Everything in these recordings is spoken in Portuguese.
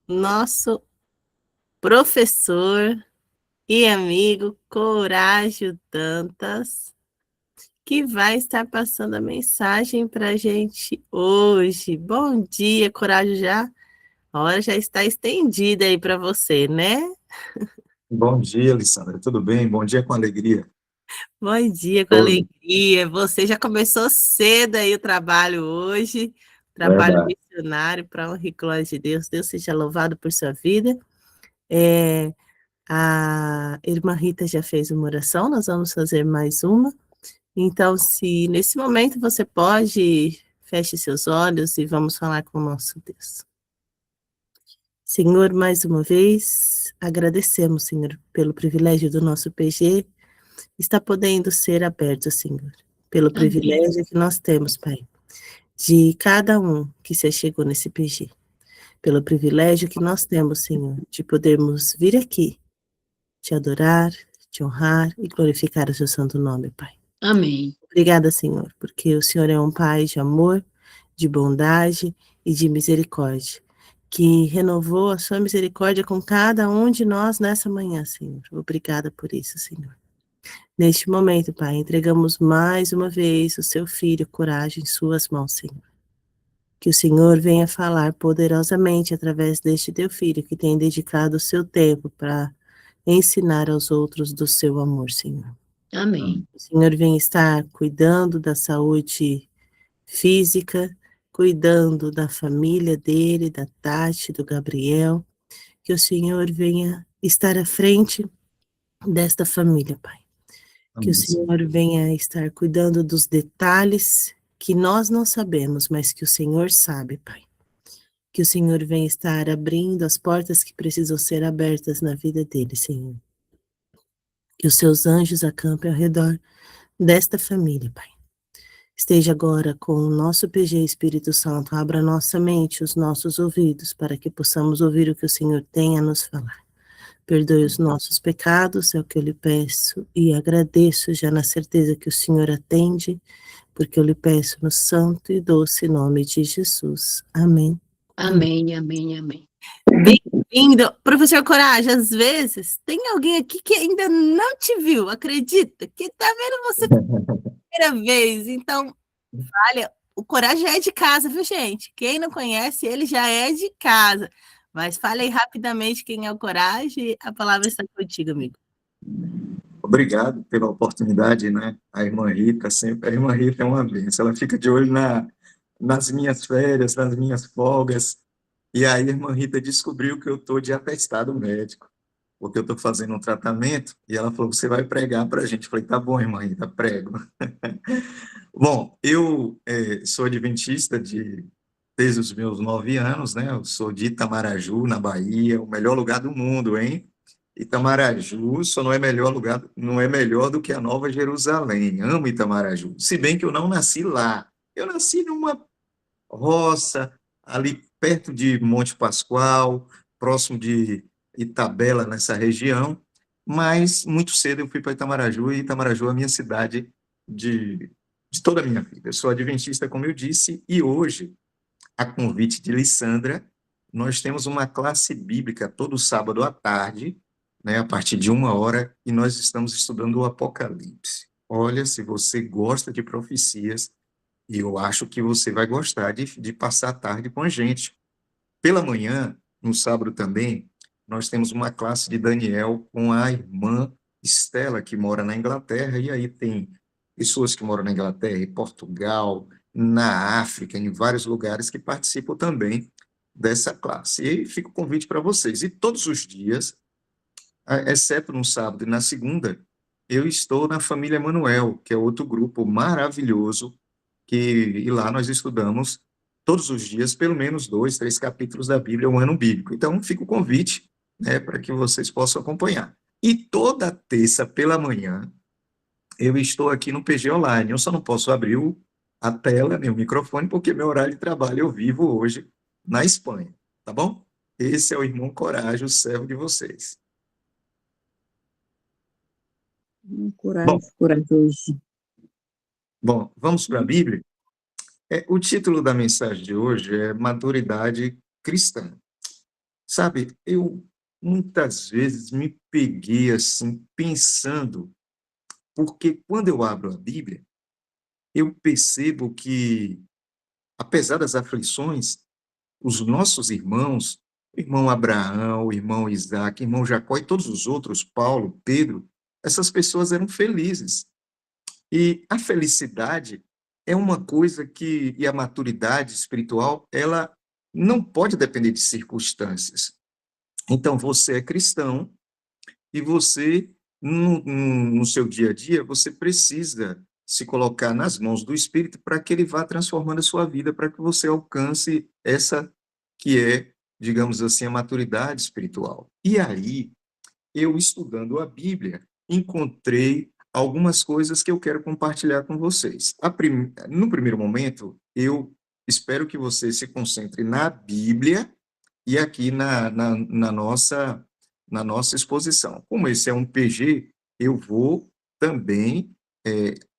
nosso professor e amigo Corágio Dantas, que vai estar passando a mensagem para a gente hoje. Bom dia, Corágio, já. A hora já está estendida aí para você, né? Bom dia, Alessandra. Tudo bem? Bom dia com alegria. Bom dia, com Todo. alegria. Você já começou cedo aí o trabalho hoje, trabalho Verdade. missionário para honra e glória de Deus. Deus seja louvado por sua vida. É, a irmã Rita já fez uma oração, nós vamos fazer mais uma. Então, se nesse momento você pode, feche seus olhos e vamos falar com o nosso Deus. Senhor, mais uma vez, agradecemos, Senhor, pelo privilégio do nosso PG estar podendo ser aberto, Senhor, pelo Amém. privilégio que nós temos, Pai, de cada um que se chegou nesse PG, pelo privilégio que nós temos, Senhor, de podermos vir aqui, te adorar, te honrar e glorificar o seu santo nome, Pai. Amém. Obrigada, Senhor, porque o Senhor é um Pai de amor, de bondade e de misericórdia, que renovou a sua misericórdia com cada um de nós nessa manhã, Senhor. Obrigada por isso, Senhor. Neste momento, Pai, entregamos mais uma vez o seu filho, Coragem, em suas mãos, Senhor. Que o Senhor venha falar poderosamente através deste teu filho, que tem dedicado o seu tempo para ensinar aos outros do seu amor, Senhor. Amém. O Senhor vem estar cuidando da saúde física, cuidando da família dele, da Tati, do Gabriel. Que o Senhor venha estar à frente desta família, Pai. Que o Amém, Senhor. Senhor venha estar cuidando dos detalhes que nós não sabemos, mas que o Senhor sabe, Pai. Que o Senhor venha estar abrindo as portas que precisam ser abertas na vida dele, Senhor. Que os seus anjos acampem ao redor desta família, Pai. Esteja agora com o nosso PG Espírito Santo, abra nossa mente, os nossos ouvidos, para que possamos ouvir o que o Senhor tem a nos falar. Perdoe os nossos pecados, é o que eu lhe peço, e agradeço já na certeza que o Senhor atende, porque eu lhe peço no santo e doce nome de Jesus. Amém. Amém, amém, amém. Bem-vindo. Professor Coragem, às vezes tem alguém aqui que ainda não te viu, acredita? Que está vendo você pela primeira vez. Então, olha, o Coragem já é de casa, viu, gente? Quem não conhece, ele já é de casa. Mas fale aí rapidamente quem é o Coragem. A palavra está contigo, amigo. Obrigado pela oportunidade, né? A irmã Rita, sempre. A irmã Rita é uma bênção. Ela fica de olho nas minhas férias, nas minhas folgas. E aí a irmã Rita descobriu que eu estou de atestado médico, porque eu estou fazendo um tratamento. E ela falou: você vai pregar para a gente. Eu falei: tá bom, irmã Rita, prego. Bom, eu sou adventista desde os meus 9 anos, né? Eu sou de Itamaraju, na Bahia, o melhor lugar do mundo, hein? Itamaraju só não é melhor lugar, não é melhor do que a Nova Jerusalém. Amo Itamaraju. Se bem que eu não nasci lá. Eu nasci numa roça, ali perto de Monte Pascoal, próximo de Itabela, nessa região, mas muito cedo eu fui para Itamaraju, e Itamaraju é a minha cidade de, de toda a minha vida. Eu sou adventista, como eu disse, e hoje, a convite de Lissandra, nós temos uma classe bíblica todo sábado à tarde, né, a partir de 1 hora, e nós estamos estudando o Apocalipse. Olha, se você gosta de profecias, e eu acho que você vai gostar de passar a tarde com a gente. Pela manhã, no sábado também, nós temos uma classe de Daniel com a irmã Estela, que mora na Inglaterra, e aí tem pessoas que moram na Inglaterra, em Portugal, na África, em vários lugares que participam também dessa classe. E aí fica o convite para vocês. E todos os dias, exceto no sábado e na segunda, eu estou na Família Manuel, que é outro grupo maravilhoso, e lá nós estudamos todos os dias, pelo menos 2, 3 capítulos da Bíblia, um ano bíblico. Então, fica o convite, né, para que vocês possam acompanhar. E toda terça pela manhã, eu estou aqui no PG Online. Eu só não posso abrir a tela, nem o microfone, porque meu horário de trabalho eu vivo hoje na Espanha, tá bom? Esse é o irmão Coragem, o servo de vocês. Bom, Corajoso. bom, vamos para a Bíblia? O título da mensagem de hoje é Maturidade Cristã. Sabe, eu muitas vezes me peguei assim, pensando, porque quando eu abro a Bíblia, eu percebo que, apesar das aflições, os nossos irmãos, o irmão Abraão, o irmão Isaac, o irmão Jacó e todos os outros, Paulo, Pedro, essas pessoas eram felizes. E a felicidade é uma coisa que, e a maturidade espiritual, ela não pode depender de circunstâncias. Então, você é cristão e você, no seu dia a dia, você precisa se colocar nas mãos do Espírito para que ele vá transformando a sua vida, para que você alcance essa que é, digamos assim, a maturidade espiritual. E aí, eu estudando a Bíblia, encontrei algumas coisas que eu quero compartilhar com vocês. No primeiro momento, eu espero que você se concentre na Bíblia e aqui na nossa exposição. Como esse é um PG, eu vou também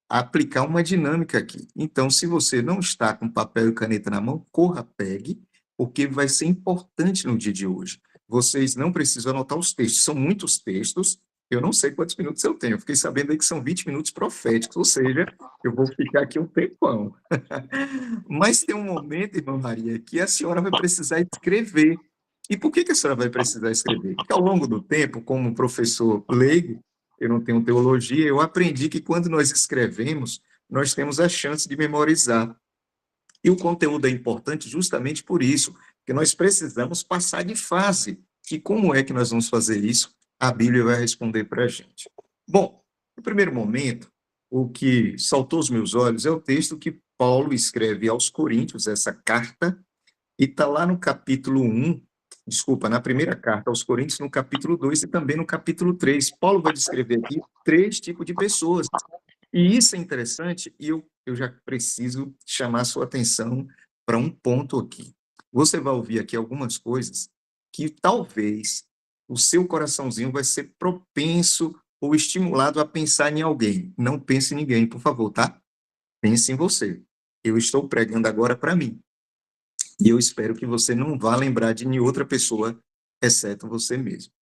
aplicar uma dinâmica aqui. Então, se você não está com papel e caneta na mão, corra, pegue, porque vai ser importante no dia de hoje. Vocês não precisam anotar os textos, são muitos textos, eu não sei quantos minutos eu tenho, eu fiquei sabendo aí que são 20 minutos proféticos, ou seja, eu vou ficar aqui um tempão. Mas tem um momento, irmã Maria, que a senhora vai precisar escrever. E por que que a senhora vai precisar escrever? Porque ao longo do tempo, como professor leigo, eu não tenho teologia, eu aprendi que quando nós escrevemos, nós temos a chance de memorizar. E o conteúdo é importante justamente por isso, que nós precisamos passar de fase. E como é que nós vamos fazer isso? A Bíblia vai responder para a gente. Bom, no primeiro momento, o que saltou aos meus olhos é o texto que Paulo escreve aos Coríntios, essa carta, e está lá no capítulo 1, desculpa, na primeira carta aos Coríntios, no capítulo 2 e também no capítulo 3. Paulo vai descrever aqui 3 tipos de pessoas. E isso é interessante, e eu já preciso chamar a sua atenção para um ponto aqui. Você vai ouvir aqui algumas coisas que talvez o seu coraçãozinho vai ser propenso ou estimulado a pensar em alguém. Não pense em ninguém, por favor, tá? Pense em você. Eu estou pregando agora para mim. E eu espero que você não vá lembrar de nenhuma outra pessoa, exceto você mesmo.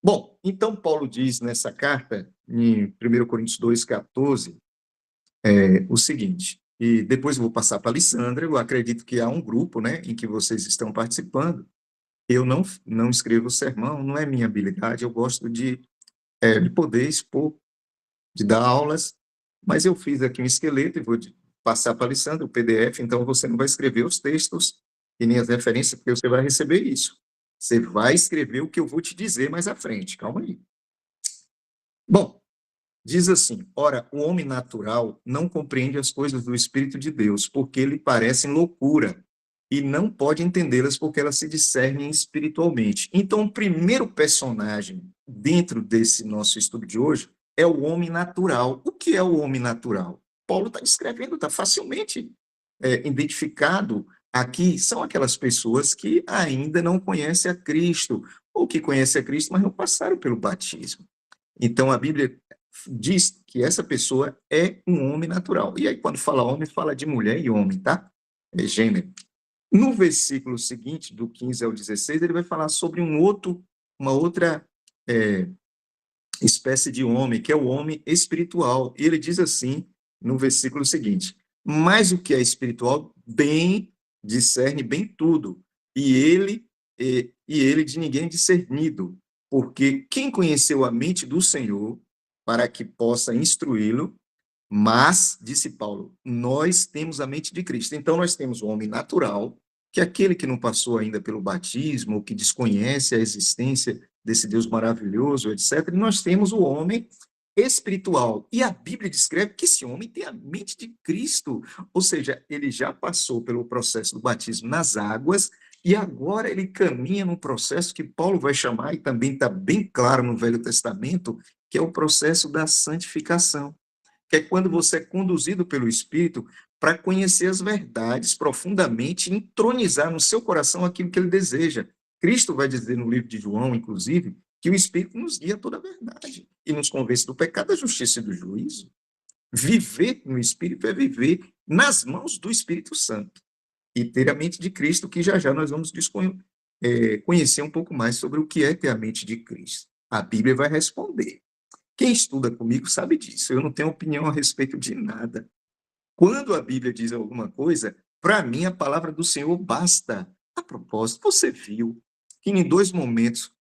Bom, então Paulo diz nessa carta, em 1 Coríntios 2,14, o seguinte, e depois eu vou passar para a Alessandra, eu acredito que há um grupo, né, em que vocês estão participando. Eu não escrevo sermão, não é minha habilidade, eu gosto de poder expor, de dar aulas, mas eu fiz aqui um esqueleto e vou passar para a Alessandra o PDF, então você não vai escrever os textos e nem as referências, porque você vai receber isso. Você vai escrever o que eu vou te dizer mais à frente, calma aí. Bom, diz assim: ora, o homem natural não compreende as coisas do Espírito de Deus, porque lhe parecem loucura, e não pode entendê-las porque elas se discernem espiritualmente. Então, o primeiro personagem dentro desse nosso estudo de hoje é o homem natural. O que é o homem natural? Paulo está descrevendo, está facilmente identificado aqui. São aquelas pessoas que ainda não conhecem a Cristo, ou que conhecem a Cristo, mas não passaram pelo batismo. Então, a Bíblia diz que essa pessoa é um homem natural. E aí, quando fala homem, fala de mulher e homem, tá? É gênero. No versículo seguinte, do 15 ao 16, ele vai falar sobre uma outra espécie de homem, que é o homem espiritual. E ele diz assim, no versículo seguinte: mas o que é espiritual, bem discerne bem tudo, e ele de ninguém é discernido, porque quem conheceu a mente do Senhor para que possa instruí-lo? Mas, disse Paulo, nós temos a mente de Cristo. Então, nós temos o homem natural, que é aquele que não passou ainda pelo batismo, que desconhece a existência desse Deus maravilhoso, etc. E nós temos o homem espiritual. E a Bíblia descreve que esse homem tem a mente de Cristo, ou seja, ele já passou pelo processo do batismo nas águas e agora ele caminha num processo que Paulo vai chamar, e também está bem claro no Velho Testamento, que é o processo da santificação, que é quando você é conduzido pelo Espírito para conhecer as verdades profundamente e entronizar no seu coração aquilo que ele deseja. Cristo vai dizer no livro de João, inclusive, que o Espírito nos guia a toda a verdade e nos convence do pecado, da justiça e do juízo. Viver no Espírito é viver nas mãos do Espírito Santo e ter a mente de Cristo, que já já nós vamos conhecer um pouco mais sobre o que é ter a mente de Cristo. A Bíblia vai responder. Quem estuda comigo sabe disso. Eu não tenho opinião a respeito de nada. Quando a Bíblia diz alguma coisa, para mim a palavra do Senhor basta. A propósito, você viu que em dois momentos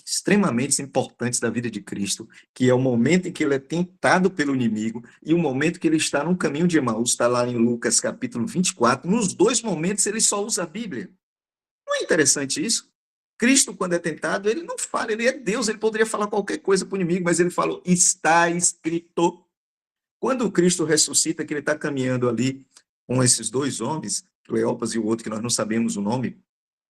extremamente importantes da vida de Cristo, que é o momento em que ele é tentado pelo inimigo e o momento que ele está no caminho de Emaús, está lá em Lucas capítulo 24, nos dois momentos ele só usa a Bíblia. Não é interessante isso? Cristo, quando é tentado, ele não fala, ele é Deus, ele poderia falar qualquer coisa para o inimigo, mas ele falou, está escrito. Quando o Cristo ressuscita, que ele está caminhando ali com esses dois homens, Cleopas e o outro, que nós não sabemos o nome,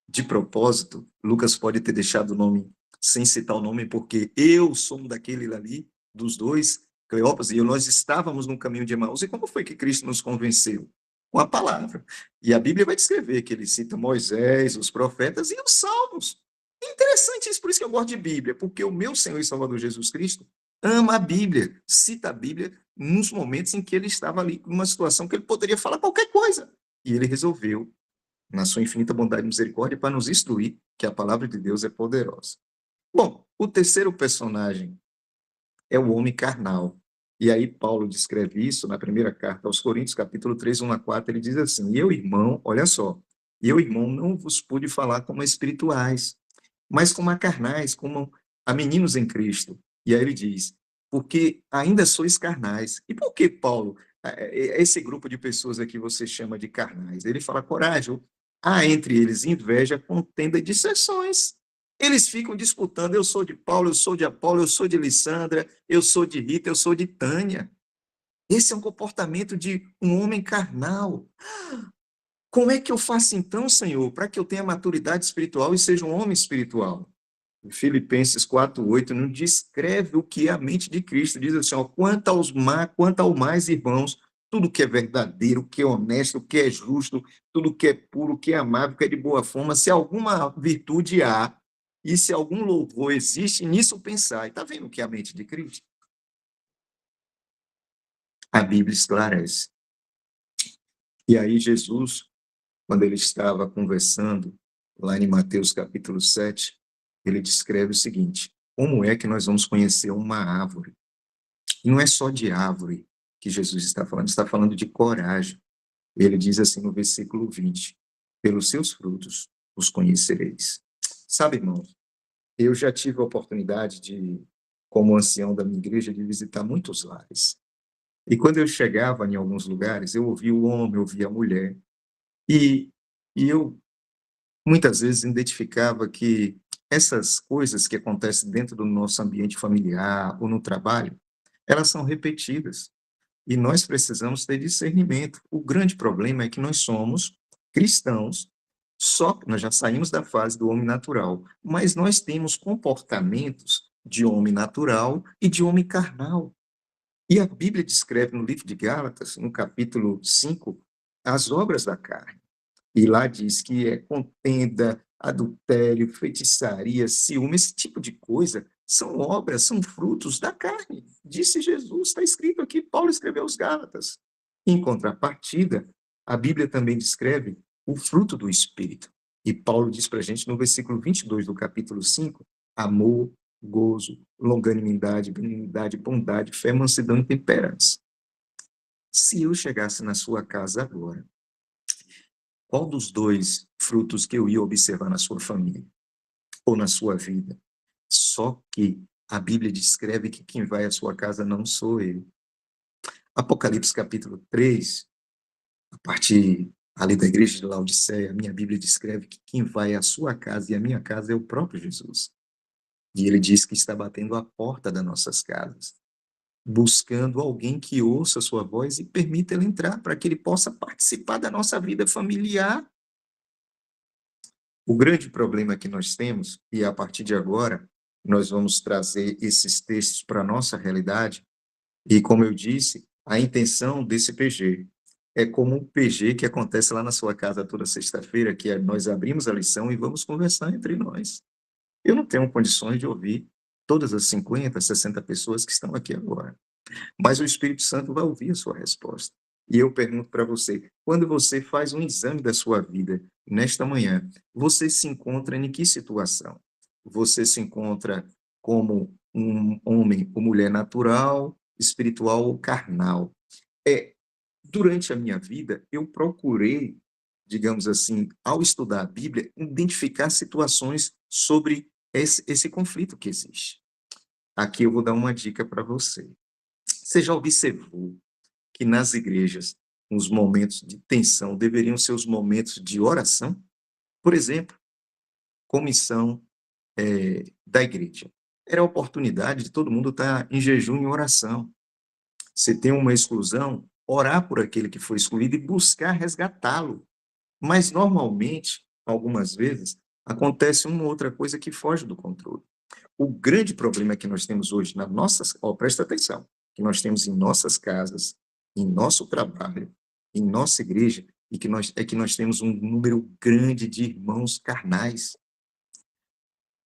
de propósito, Lucas pode ter deixado o nome sem citar o nome, porque eu sou um daquele ali, dos dois, Cleopas e eu, nós estávamos no caminho de Emaús. E como foi que Cristo nos convenceu? Com a palavra. E a Bíblia vai descrever que ele cita Moisés, os profetas e os salmos. É interessante isso, por isso que eu gosto de Bíblia, porque o meu Senhor e Salvador Jesus Cristo ama a Bíblia, cita a Bíblia nos momentos em que ele estava ali numa situação que ele poderia falar qualquer coisa. E ele resolveu, na sua infinita bondade e misericórdia, para nos instruir que a palavra de Deus é poderosa. Bom, o terceiro personagem é o homem carnal. E aí Paulo descreve isso na primeira carta aos Coríntios, capítulo 3, 1 a 4, ele diz assim, eu, irmão, olha só, eu, irmão, não vos pude falar como espirituais, mas como a carnais, como a meninos em Cristo. E aí ele diz, porque ainda sois carnais. E por que, Paulo, esse grupo de pessoas aqui você chama de carnais? Ele fala, coragem, há entre eles inveja, contenda e dissensões. Eles ficam disputando, eu sou de Paulo, eu sou de Apolo, eu sou de Lissandra, eu sou de Rita, eu sou de Tânia. Esse é um comportamento de um homem carnal. Como é que eu faço então, Senhor, para que eu tenha maturidade espiritual e seja um homem espiritual? Filipenses 4:8 não descreve o que é a mente de Cristo. Diz assim, ó, quanto ao mais, irmãos, tudo que é verdadeiro, que é honesto, que é justo, tudo que é puro, que é amável, que é de boa forma, se alguma virtude há, e se algum louvor existe, nisso pensar. Está vendo o que é a mente de Cristo? A Bíblia esclarece. E aí Jesus, quando ele estava conversando, lá em Mateus capítulo 7, ele descreve o seguinte, como é que nós vamos conhecer uma árvore? E não é só de árvore que Jesus está falando de coragem. Ele diz assim no versículo 20, pelos seus frutos os conhecereis. Sabe, irmãos, eu já tive a oportunidade de, como ancião da minha igreja, de visitar muitos lares. E quando eu chegava em alguns lugares, eu ouvia o homem, eu ouvia a mulher, e, e eu muitas vezes identificava que essas coisas que acontecem dentro do nosso ambiente familiar ou no trabalho, elas são repetidas. E nós precisamos ter discernimento. O grande problema é que nós somos cristãos, só que nós já saímos da fase do homem natural, mas nós temos comportamentos de homem natural e de homem carnal. E a Bíblia descreve no livro de Gálatas, no capítulo 5, as obras da carne. E lá diz que é contenda, adultério, feitiçaria, ciúme, esse tipo de coisa são obras, são frutos da carne. Disse Jesus, está escrito aqui, Paulo escreveu aos Gálatas. Em contrapartida, a Bíblia também descreve o fruto do Espírito. E Paulo diz para a gente no versículo 22 do capítulo 5, amor, gozo, longanimidade, benignidade, bondade, fé, mansidão e temperança. Se eu chegasse na sua casa agora, qual dos dois frutos que eu ia observar na sua família ou na sua vida? Só que a Bíblia descreve que quem vai à sua casa não sou eu. Apocalipse capítulo 3, a partir ali da igreja de Laodiceia, a minha Bíblia descreve que quem vai à sua casa e à minha casa é o próprio Jesus. E ele diz que está batendo a porta das nossas casas, buscando alguém que ouça a sua voz e permita ele entrar, para que ele possa participar da nossa vida familiar. O grande problema que nós temos, e a partir de agora nós vamos trazer esses textos para a nossa realidade, e como eu disse, a intenção desse PG é como um PG que acontece lá na sua casa toda sexta-feira, que nós abrimos a lição e vamos conversar entre nós. Eu não tenho condições de ouvir todas as 50, 60 pessoas que estão aqui agora, mas o Espírito Santo vai ouvir a sua resposta. E eu pergunto para você, quando você faz um exame da sua vida, nesta manhã, você se encontra em que situação? Você se encontra como um homem ou mulher natural, espiritual ou carnal? Durante a minha vida, eu procurei, digamos assim, ao estudar a Bíblia, identificar situações sobre esse conflito que existe. Aqui eu vou dar uma dica para você. Você já observou que nas igrejas os momentos de tensão deveriam ser os momentos de oração? Por exemplo, comissão da igreja. Era a oportunidade de todo mundo estar em jejum e oração. Se tem uma exclusão, orar por aquele que foi excluído e buscar resgatá-lo. Mas, normalmente, algumas vezes, acontece uma outra coisa que foge do controle. O grande problema que nós temos hoje nas nossas, presta atenção, que nós temos em nossas casas, em nosso trabalho, em nossa igreja, e que nós temos um número grande de irmãos carnais.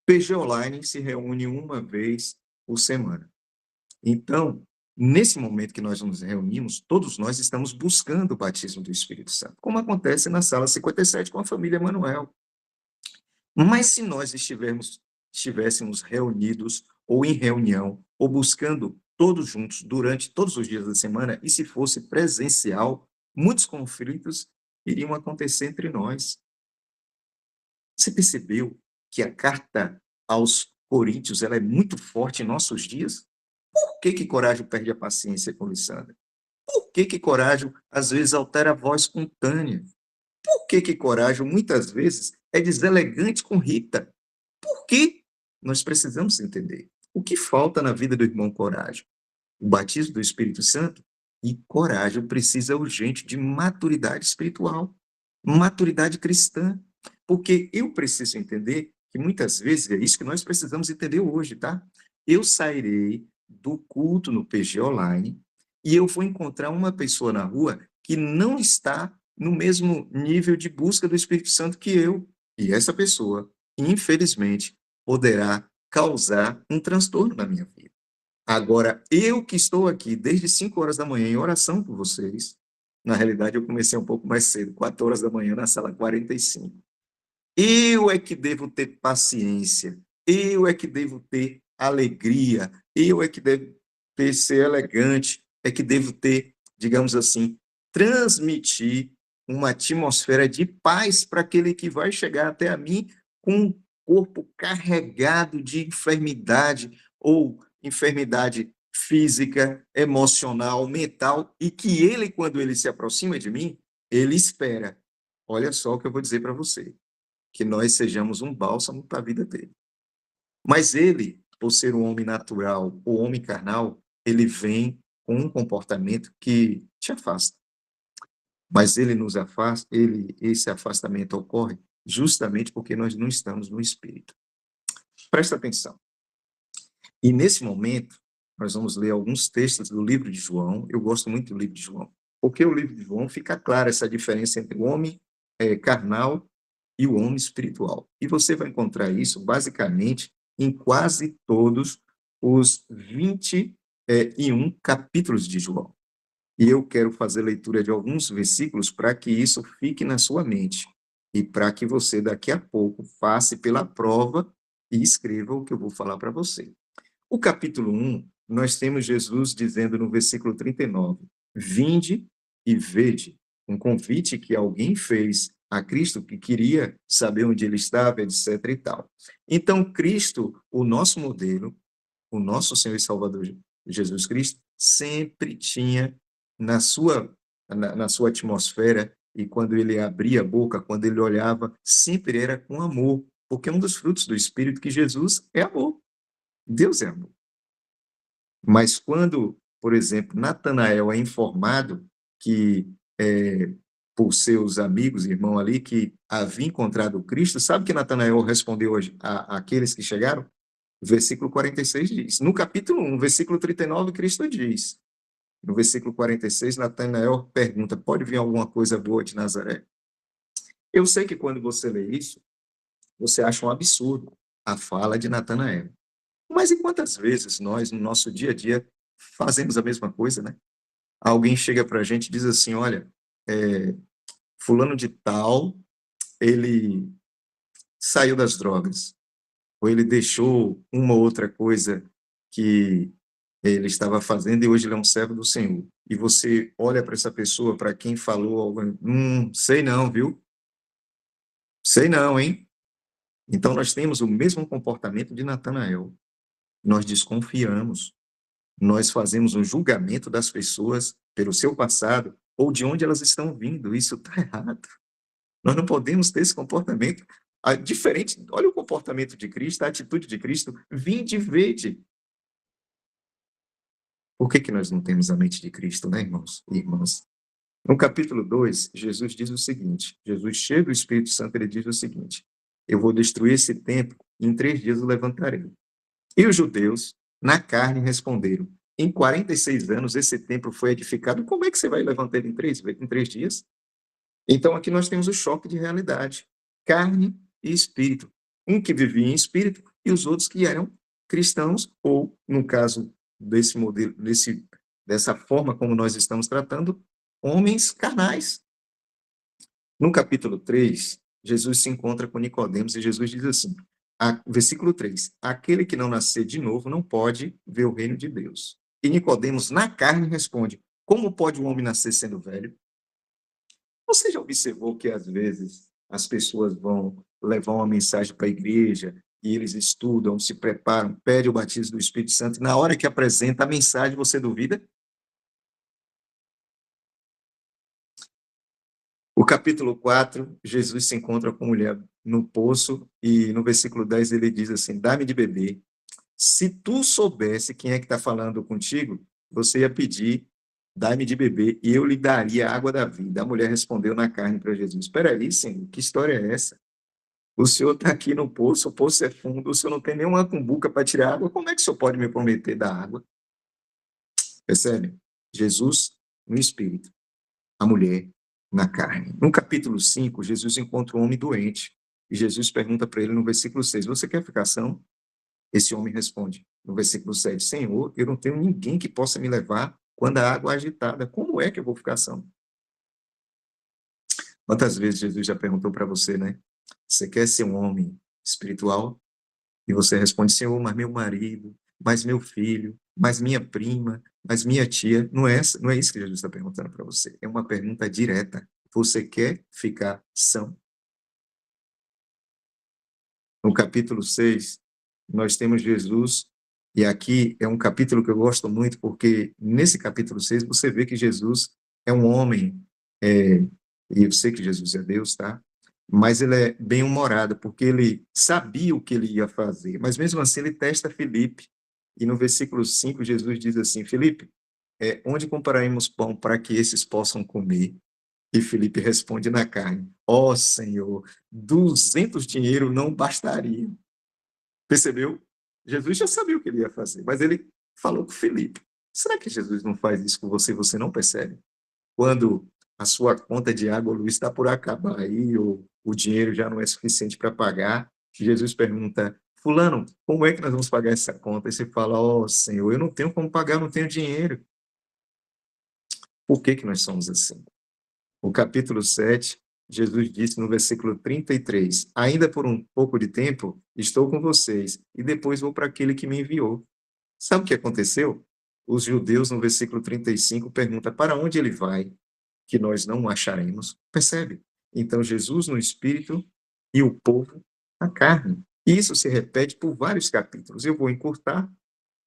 PG Online se reúne uma vez por semana. Então, nesse momento que nós nos reunimos, todos nós estamos buscando o batismo do Espírito Santo, como acontece na sala 57 com a família Manuel. Mas se nós estivéssemos reunidos ou em reunião, ou buscando todos juntos durante todos os dias da semana, e se fosse presencial, muitos conflitos iriam acontecer entre nós. Você percebeu que a carta aos Coríntios ela é muito forte em nossos dias? Por que Coragem perde a paciência com Lissandra? Por que Coragem, às vezes, altera a voz com Tânia? Por que Coragem, muitas vezes, é deselegante com Rita? Por que? Nós precisamos entender. O que falta na vida do irmão Coragem? O batismo do Espírito Santo? E Coragem precisa urgente de maturidade espiritual, maturidade cristã. Porque eu preciso entender que muitas vezes, é isso que nós precisamos entender hoje, tá? Eu sairei do culto no PG Online e eu vou encontrar uma pessoa na rua que não está no mesmo nível de busca do Espírito Santo que eu. E essa pessoa, infelizmente, poderá causar um transtorno na minha vida. Agora, eu que estou aqui desde 5 horas da manhã em oração por vocês, na realidade eu comecei um pouco mais cedo, 4 horas da manhã na sala 45. Eu é que devo ter paciência, eu é que devo ter alegria, eu é que devo ter ser elegante, é que devo ter, digamos assim, transmitir uma atmosfera de paz para aquele que vai chegar até a mim com um corpo carregado de enfermidade ou enfermidade física, emocional, mental, e que ele, quando ele se aproxima de mim, ele espera. Olha só o que eu vou dizer para você, que nós sejamos um bálsamo para a vida dele. Mas ele, por ser um homem natural, o homem carnal, ele vem com um comportamento que te afasta. Mas ele nos afasta, esse afastamento ocorre justamente porque nós não estamos no Espírito. Presta atenção. E nesse momento, nós vamos ler alguns textos do livro de João. Eu gosto muito do livro de João, porque o livro de João fica clara essa diferença entre o homem carnal e o homem espiritual. E você vai encontrar isso, basicamente, em quase todos os 21 capítulos de João. E eu quero fazer leitura de alguns versículos para que isso fique na sua mente e para que você, daqui a pouco, passe pela prova e escreva o que eu vou falar para você. O capítulo 1, nós temos Jesus dizendo no versículo 39, vinde e vede, um convite que alguém fez a Cristo que queria saber onde ele estava, etc. e tal. Então, Cristo, o nosso modelo, o nosso Senhor e Salvador Jesus Cristo, sempre tinha na sua atmosfera, e quando ele abria a boca, quando ele olhava, sempre era com amor, porque um dos frutos do Espírito que Jesus é amor. Deus é amor. Mas quando, por exemplo, Natanael é informado que, por seus amigos, irmão ali, que havia encontrado Cristo, sabe que Natanael respondeu àqueles que chegaram? O versículo 46 diz. No capítulo 1, versículo 39, Cristo diz. No versículo 46, Natanael pergunta, pode vir alguma coisa boa de Nazaré? Eu sei que quando você lê isso, você acha um absurdo a fala de Natanael. Mas e quantas vezes nós, no nosso dia a dia, fazemos a mesma coisa, né? Alguém chega para a gente e diz assim, olha, fulano de tal ele saiu das drogas, ou ele deixou uma ou outra coisa que ele estava fazendo e hoje ele é um servo do Senhor. E você olha para essa pessoa, para quem falou algo, sei não, viu? Sei não, hein? Então nós temos o mesmo comportamento de Natanael. Nós desconfiamos, nós fazemos um julgamento das pessoas pelo seu passado ou de onde elas estão vindo. Isso está errado. Nós não podemos ter esse comportamento diferente. Olha o comportamento de Cristo, a atitude de Cristo. Vinde e vede. Por que nós não temos a mente de Cristo, né, irmãos e irmãs? No capítulo 2, Jesus diz o seguinte, Jesus cheio do Espírito Santo, ele diz o seguinte, eu vou destruir esse templo e em 3 dias o levantarei. E os judeus, na carne, responderam, em 46 anos esse templo foi edificado, como é que você vai levantar ele em 3 dias? Então aqui nós temos o choque de realidade, carne e espírito. Um que vivia em espírito e os outros que eram cristãos, ou, no caso desse modelo, dessa forma como nós estamos tratando, homens carnais. No capítulo 3, Jesus se encontra com Nicodemos e Jesus diz assim, versículo 3, aquele que não nascer de novo não pode ver o reino de Deus. E Nicodemos, na carne, responde, como pode um homem nascer sendo velho? Você já observou que, às vezes, as pessoas vão levar uma mensagem para a igreja e eles estudam, se preparam, pedem o batismo do Espírito Santo, e na hora que apresenta a mensagem, você duvida? O capítulo 4, Jesus se encontra com a mulher no poço e no versículo 10 ele diz assim, dá-me de beber. Se tu soubesse quem é que está falando contigo, você ia pedir, dá-me de beber e eu lhe daria a água da vida. A mulher respondeu na carne para Jesus, espera aí, Senhor, que história é essa? O senhor está aqui no poço, o poço é fundo, o senhor não tem nenhuma cumbuca para tirar água, como é que o senhor pode me prometer dar água? Percebe? Jesus no espírito, a mulher na carne. No capítulo 5, Jesus encontra um homem doente, e Jesus pergunta para ele no versículo 6, você quer ficar são? Esse homem responde, no versículo 7, Senhor, eu não tenho ninguém que possa me levar quando a água é agitada, como é que eu vou ficar são? Quantas vezes Jesus já perguntou para você, né? Você quer ser um homem espiritual? E você responde, Senhor, mas meu marido, mas meu filho, mas minha prima, mas minha tia. Não é isso que Jesus está perguntando para você. É uma pergunta direta. Você quer ficar são? No capítulo 6, nós temos Jesus, e aqui é um capítulo que eu gosto muito, porque nesse capítulo 6 você vê que Jesus é um homem, e eu sei que Jesus é Deus, tá? Mas ele é bem-humorado, porque ele sabia o que ele ia fazer, mas mesmo assim ele testa Filipe, e no versículo 5 Jesus diz assim, Filipe, onde compraremos pão para que esses possam comer? E Filipe responde na carne, ó Senhor, 200 dinheiro não bastaria. Percebeu? Jesus já sabia o que ele ia fazer, mas ele falou com Filipe. Será que Jesus não faz isso com você e você não percebe? Quando a sua conta de água ou luz está por acabar aí, ou o dinheiro já não é suficiente para pagar, Jesus pergunta, fulano, como é que nós vamos pagar essa conta? E você fala, ó Senhor, eu não tenho como pagar, eu não tenho dinheiro. Por que nós somos assim? O capítulo 7, Jesus disse no versículo 33, ainda por um pouco de tempo estou com vocês, e depois vou para aquele que me enviou. Sabe o que aconteceu? Os judeus, no versículo 35, perguntam, para onde ele vai? Que nós não o acharemos. Percebe? Então, Jesus no espírito e o povo na carne. E isso se repete por vários capítulos. Eu vou encurtar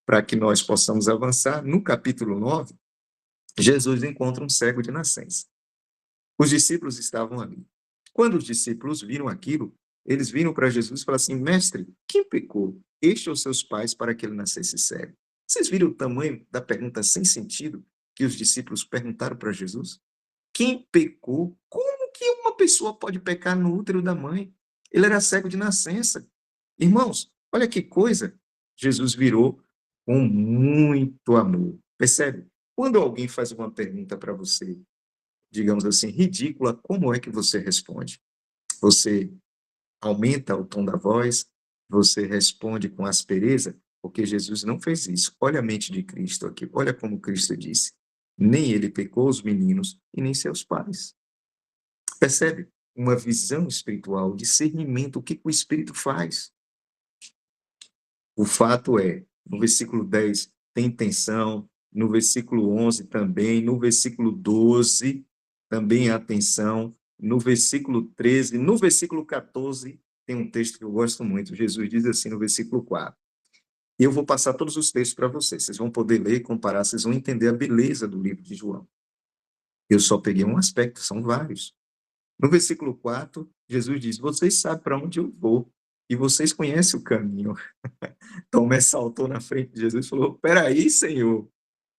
para que nós possamos avançar. No capítulo 9, Jesus encontra um cego de nascença. Os discípulos estavam ali. Quando os discípulos viram aquilo, eles viram para Jesus e falaram assim, mestre, quem pecou? Este ou seus pais para que ele nascesse cego? Vocês viram o tamanho da pergunta sem sentido que os discípulos perguntaram para Jesus? Quem pecou? Como que uma pessoa pode pecar no útero da mãe? Ele era cego de nascença. Irmãos, olha que coisa. Jesus virou com muito amor. Percebe? Quando alguém faz uma pergunta para você, digamos assim, ridícula, como é que você responde? Você aumenta o tom da voz? Você responde com aspereza? Porque Jesus não fez isso. Olha a mente de Cristo aqui. Olha como Cristo disse. Nem ele pecou os meninos e nem seus pais. Percebe? uma visão espiritual, discernimento, o que o Espírito faz. O fato é, no versículo 10 tem tensão, no versículo 11 também, no versículo 12 também há tensão, no versículo 13, no versículo 14 tem um texto que eu gosto muito. Jesus diz assim no versículo 4. E eu vou passar todos os textos para vocês vão poder ler e comparar, vocês vão entender a beleza do livro de João. Eu só peguei um aspecto, são vários. No versículo 4, Jesus diz, vocês sabem para onde eu vou, e vocês conhecem o caminho. Tomé saltou na frente de Jesus e falou, peraí, Senhor.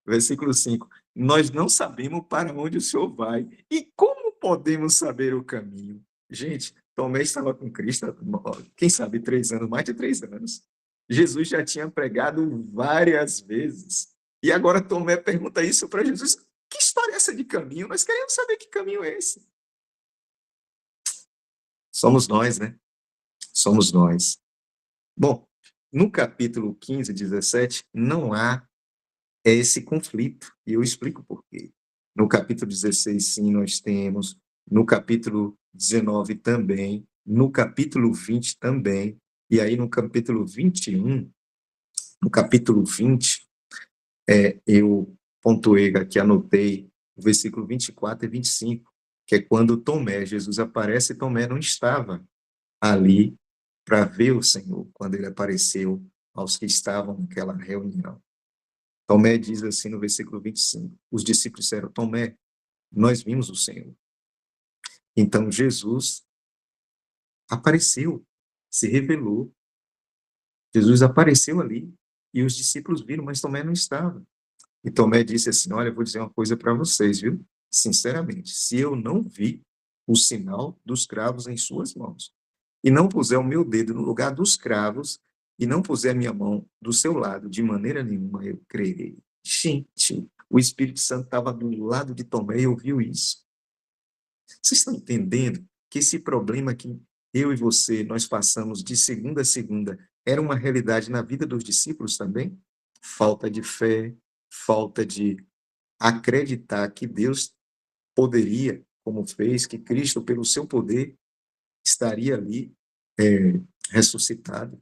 Versículo 5, nós não sabemos para onde o Senhor vai, e como podemos saber o caminho? Gente, Tomé estava com Cristo, quem sabe 3 anos, mais de 3 anos. Jesus já tinha pregado várias vezes. E agora Tomé pergunta isso para Jesus, que história é essa de caminho? Nós queremos saber que caminho é esse. Somos nós, né? Somos nós. Bom, no capítulo 15, 17, não há esse conflito, e eu explico por quê. No capítulo 16, sim, nós temos, no capítulo 19 também, no capítulo 20 também, e aí no capítulo 21, no capítulo 20, eu pontuei aqui, anotei, o versículo 24 e 25, que é quando Tomé, Jesus aparece, e Tomé não estava ali para ver o Senhor, quando ele apareceu aos que estavam naquela reunião. Tomé diz assim no versículo 25, os discípulos disseram, Tomé, nós vimos o Senhor. Então Jesus apareceu, se revelou. Jesus apareceu ali e os discípulos viram, mas Tomé não estava. E Tomé disse assim, olha, eu vou dizer uma coisa para vocês, viu? Sinceramente, se eu não vi o sinal dos cravos em suas mãos, e não puser o meu dedo no lugar dos cravos, e não puser a minha mão do seu lado, de maneira nenhuma eu crerei. Gente, o Espírito Santo estava do lado de Tomé e ouviu isso. Vocês estão entendendo que esse problema que eu e você, nós passamos de segunda a segunda, era uma realidade na vida dos discípulos também? Falta de fé, falta de acreditar que Deus poderia, como fez, que Cristo, pelo seu poder, estaria ali ressuscitado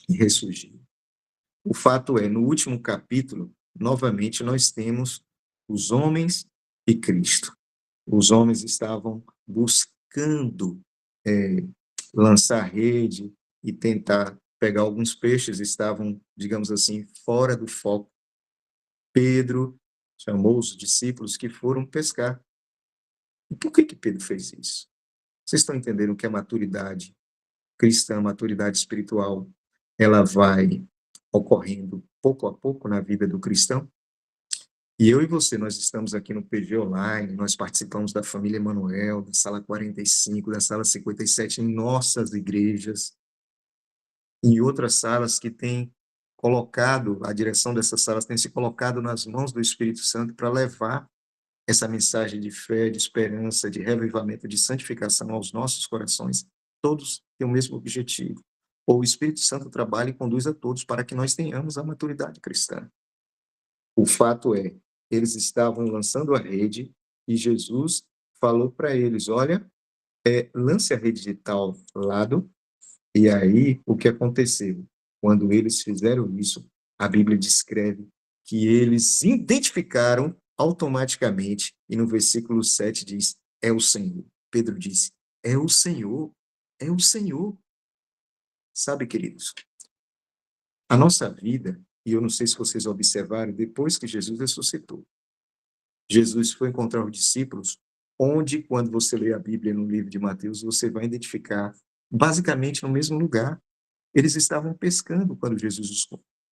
e ressurgido. O fato é, no último capítulo, novamente, nós temos os homens e Cristo. Os homens estavam buscando lançar rede e tentar pegar alguns peixes, estavam, digamos assim, fora do foco. Pedro chamou os discípulos que foram pescar. E por que Pedro fez isso? Vocês estão entendendo que a maturidade cristã, a maturidade espiritual, ela vai ocorrendo pouco a pouco na vida do cristão? E eu e você, nós estamos aqui no PG Online, nós participamos da família Emanuel, da sala 45, da sala 57, em nossas igrejas, em outras salas que têm colocado, a direção dessas salas tem se colocado nas mãos do Espírito Santo para levar essa mensagem de fé, de esperança, de revivamento, de santificação aos nossos corações. Todos têm o mesmo objetivo. O Espírito Santo trabalha e conduz a todos para que nós tenhamos a maturidade cristã. O fato é, eles estavam lançando a rede e Jesus falou para eles, olha, lance a rede de tal lado. E aí, o que aconteceu? Quando eles fizeram isso, a Bíblia descreve que eles identificaram automaticamente, e no versículo 7 diz, é o Senhor. Pedro disse, é o Senhor, é o Senhor. Sabe, queridos, a nossa vida, e eu não sei se vocês observaram, depois que Jesus ressuscitou, Jesus foi encontrar os discípulos, onde, quando você lê a Bíblia no livro de Mateus, você vai identificar, basicamente no mesmo lugar. Eles estavam pescando quando Jesus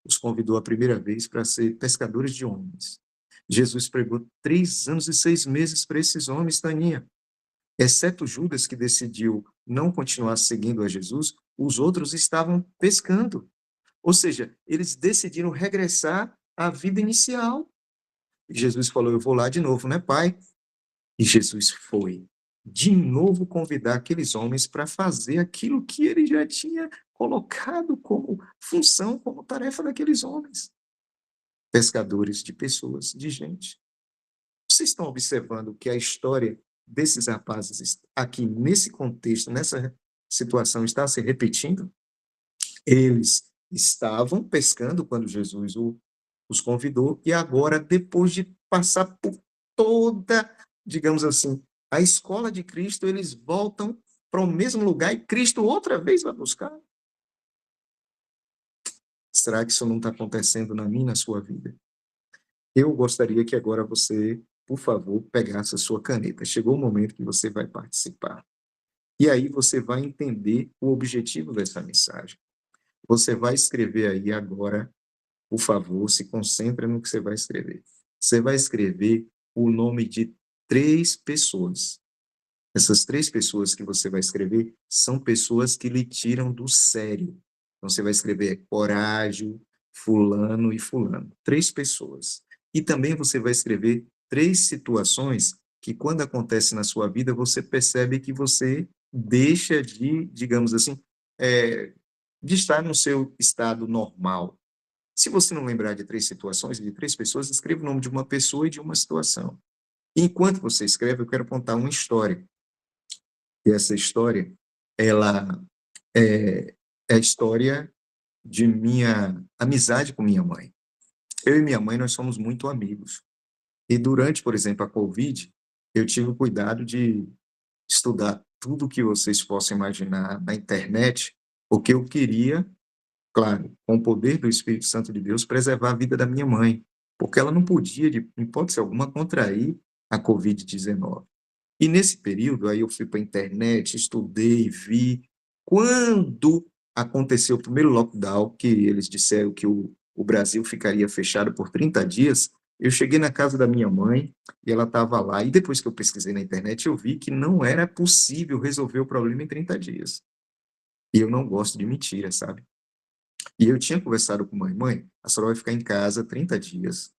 os convidou a primeira vez para ser pescadores de homens. Jesus pregou 3 anos e 6 meses para esses homens, Taninha. Exceto Judas, que decidiu não continuar seguindo a Jesus, os outros estavam pescando. Ou seja, eles decidiram regressar à vida inicial. E Jesus falou, eu vou lá de novo, né, Pai? E Jesus foi de novo convidar aqueles homens para fazer aquilo que ele já tinha colocado como função, como tarefa daqueles homens. Pescadores de pessoas, de gente. Vocês estão observando que a história desses rapazes aqui nesse contexto, nessa situação, está se repetindo? Eles estavam pescando quando Jesus os convidou, e agora, depois de passar por toda, digamos assim, a escola de Cristo, eles voltam para o mesmo lugar e Cristo outra vez vai buscar. Será que isso não está acontecendo na minha e na sua vida? Eu gostaria que agora você, por favor, pegasse a sua caneta. Chegou o momento que você vai participar. E aí você vai entender o objetivo dessa mensagem. Você vai escrever aí agora, por favor, se concentre no que você vai escrever. Você vai escrever o nome de 3 pessoas. Essas 3 pessoas que você vai escrever são pessoas que lhe tiram do sério. Então, você vai escrever Coragem, fulano e fulano. 3 pessoas. E também você vai escrever 3 situações que, quando acontece na sua vida, você percebe que você deixa de, digamos assim, de estar no seu estado normal. Se você não lembrar de 3 situações, de 3 pessoas, escreva o nome de uma pessoa e de uma situação. Enquanto você escreve, eu quero contar uma história. E essa história, ela é a história de minha amizade com minha mãe. Eu e minha mãe, nós somos muito amigos. E durante, por exemplo, a Covid, eu tive o cuidado de estudar tudo que vocês possam imaginar na internet, porque eu queria, claro, com o poder do Espírito Santo de Deus, preservar a vida da minha mãe, porque ela não podia, de hipótese alguma, contrair a Covid-19. E nesse período, aí eu fui para a internet, estudei, vi. Quando aconteceu o primeiro lockdown, que eles disseram que o Brasil ficaria fechado por 30 dias, eu cheguei na casa da minha mãe e ela estava lá. E depois que eu pesquisei na internet, eu vi que não era possível resolver o problema em 30 dias. E eu não gosto de mentira, sabe? E eu tinha conversado com mãe, a senhora vai ficar em casa 30 dias,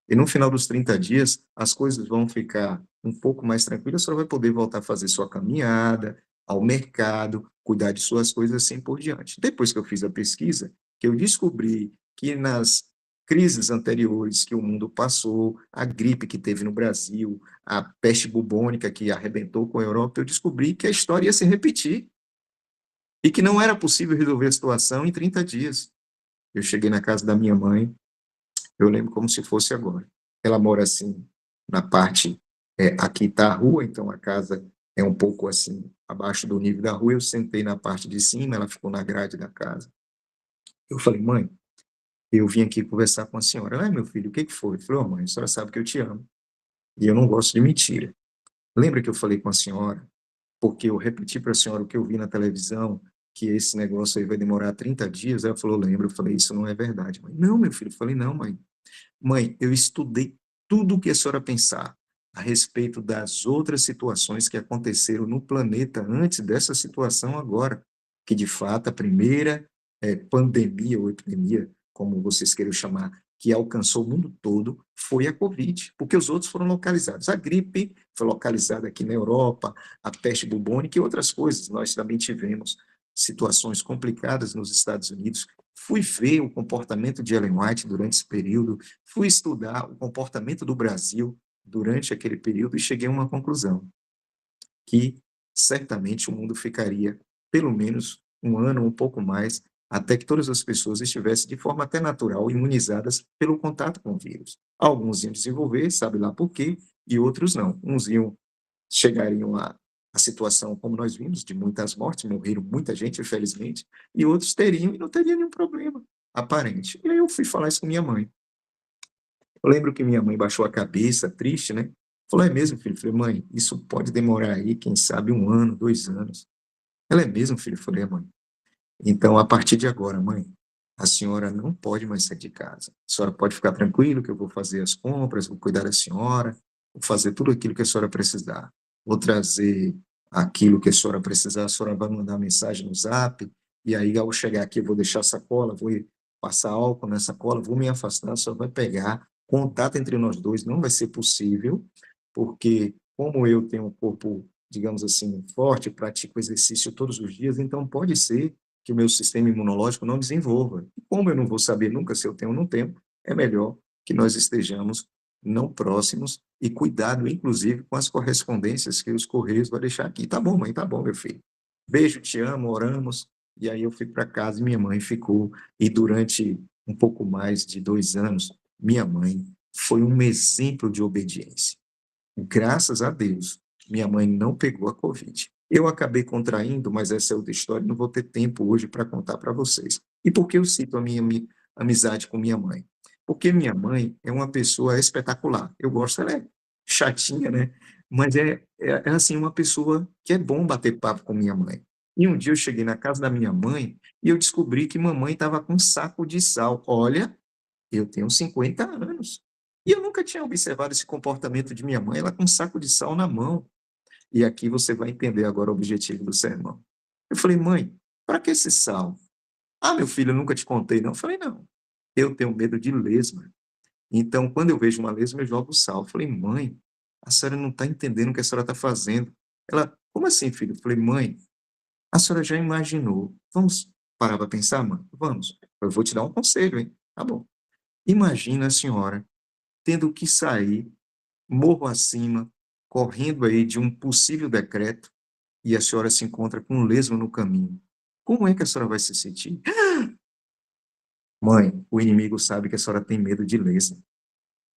e no final dos 30 dias, as coisas vão ficar um pouco mais tranquilas, a senhora vai poder voltar a fazer sua caminhada, ao mercado, cuidar de suas coisas, assim por diante. Depois que eu fiz a pesquisa, que eu descobri que nas crises anteriores que o mundo passou, a gripe que teve no Brasil, a peste bubônica que arrebentou com a Europa, eu descobri que a história ia se repetir, e que não era possível resolver a situação em 30 dias. Eu cheguei na casa da minha mãe, eu lembro como se fosse agora. Ela mora assim, na parte, aqui está a rua, então a casa é um pouco assim, abaixo do nível da rua, eu sentei na parte de cima, ela ficou na grade da casa. Eu falei, mãe, eu vim aqui conversar com a senhora. Ela, meu filho, o que foi? Eu falei, mãe, a senhora sabe que eu te amo, e eu não gosto de mentira. Lembra que eu falei com a senhora, porque eu repeti para a senhora o que eu vi na televisão, que esse negócio aí vai demorar 30 dias? Ela falou, lembro. Eu falei, isso não é verdade, mãe. Não, meu filho. Eu falei, não, mãe. Mãe, eu estudei tudo o que a senhora pensar a respeito das outras situações que aconteceram no planeta antes dessa situação agora, que de fato a primeira pandemia ou epidemia, como vocês queiram chamar, que alcançou o mundo todo, foi a Covid, porque os outros foram localizados. A gripe foi localizada aqui na Europa, a peste bubônica e outras coisas. Nós também tivemos situações complicadas nos Estados Unidos. Fui ver o comportamento de Ellen White durante esse período, fui estudar o comportamento do Brasil durante aquele período e cheguei a uma conclusão, que certamente o mundo ficaria pelo menos um ano, um pouco mais, até que todas as pessoas estivessem de forma até natural imunizadas pelo contato com o vírus. Alguns iam desenvolver, sabe lá por quê, e outros não. Uns chegariam a situação, como nós vimos, de muitas mortes, morreram muita gente, infelizmente, e outros teriam e não teriam nenhum problema aparente. E aí eu fui falar isso com minha mãe. Eu lembro que minha mãe baixou a cabeça, triste, né? Falou, é mesmo, filho? Eu falei, mãe, isso pode demorar aí, quem sabe, 1 ano, 2 anos. Ela, é mesmo, filho? Eu falei, mãe. Então, a partir de agora, mãe, a senhora não pode mais sair de casa. A senhora pode ficar tranquilo que eu vou fazer as compras, vou cuidar da senhora, vou fazer tudo aquilo que a senhora precisar. Vou trazer aquilo que a senhora precisar, a senhora vai mandar mensagem no Zap, e aí ao chegar aqui eu vou deixar a sacola, vou passar álcool na sacola, vou me afastar, a senhora vai pegar. Contato entre nós dois não vai ser possível, porque como eu tenho um corpo, digamos assim, forte, pratico exercício todos os dias, então pode ser que o meu sistema imunológico não desenvolva. E como eu não vou saber nunca se eu tenho ou não tenho, é melhor que nós estejamos não próximos, e cuidado, inclusive, com as correspondências que os Correios vão deixar aqui. Tá bom, mãe, tá bom, meu filho. Beijo, te amo, oramos. E aí eu fui para casa e minha mãe ficou. E durante um pouco mais de 2 anos, minha mãe foi um exemplo de obediência. Graças a Deus, minha mãe não pegou a Covid. Eu acabei contraindo, mas essa é outra história, não vou ter tempo hoje para contar para vocês. E por que eu cito a minha amizade com minha mãe? Porque minha mãe é uma pessoa espetacular. Eu gosto, ela é chatinha, né? Mas é assim, uma pessoa que é bom bater papo com minha mãe. E um dia eu cheguei na casa da minha mãe e eu descobri que mamãe estava com um saco de sal. Olha, eu tenho 50 anos. E eu nunca tinha observado esse comportamento de minha mãe, ela com um saco de sal na mão. E aqui você vai entender agora o objetivo do sermão. Eu falei, mãe, para que esse sal? Ah, meu filho, eu nunca te contei, não. Eu falei, não, eu tenho medo de lesma. Então, quando eu vejo uma lesma, eu jogo sal. Eu falei, mãe, a senhora não está entendendo o que a senhora está fazendo. Ela, como assim, filho? Eu falei, mãe, a senhora já imaginou? Vamos parar para pensar, mãe? Vamos. Eu vou te dar um conselho, hein? Tá bom. Imagina a senhora tendo que sair morro acima, correndo aí de um possível decreto, e a senhora se encontra com um lesma no caminho. Como é que a senhora vai se sentir? Mãe, o inimigo sabe que a senhora tem medo de lesma.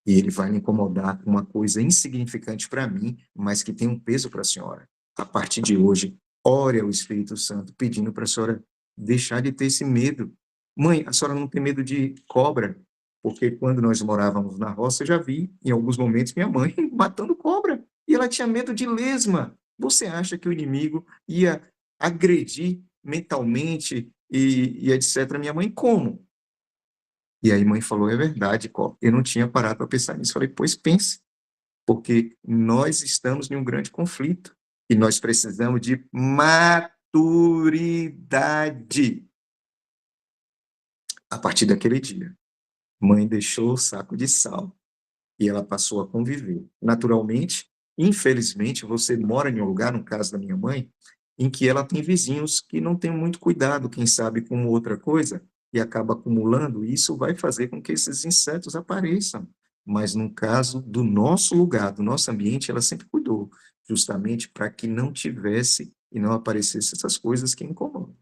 E ele vai me incomodar com uma coisa insignificante para mim, mas que tem um peso para a senhora. A partir de hoje, ore ao Espírito Santo, pedindo para a senhora deixar de ter esse medo. Mãe, a senhora não tem medo de cobra? Porque quando nós morávamos na roça, eu já vi, em alguns momentos, minha mãe matando cobra. E ela tinha medo de lesma. Você acha que o inimigo ia agredir mentalmente e etc. minha mãe como? E aí mãe falou, é verdade, Có. Eu não tinha parado para pensar nisso. Falei, pois pense, porque nós estamos em um grande conflito e nós precisamos de maturidade. A partir daquele dia, mãe deixou o saco de sal e ela passou a conviver. Naturalmente, infelizmente, você mora em um lugar, no caso da minha mãe, em que ela tem vizinhos que não têm muito cuidado, quem sabe com outra coisa, e acaba acumulando, e isso vai fazer com que esses insetos apareçam. Mas no caso do nosso lugar, do nosso ambiente, ela sempre cuidou, justamente para que não tivesse e não aparecesse essas coisas que incomodam.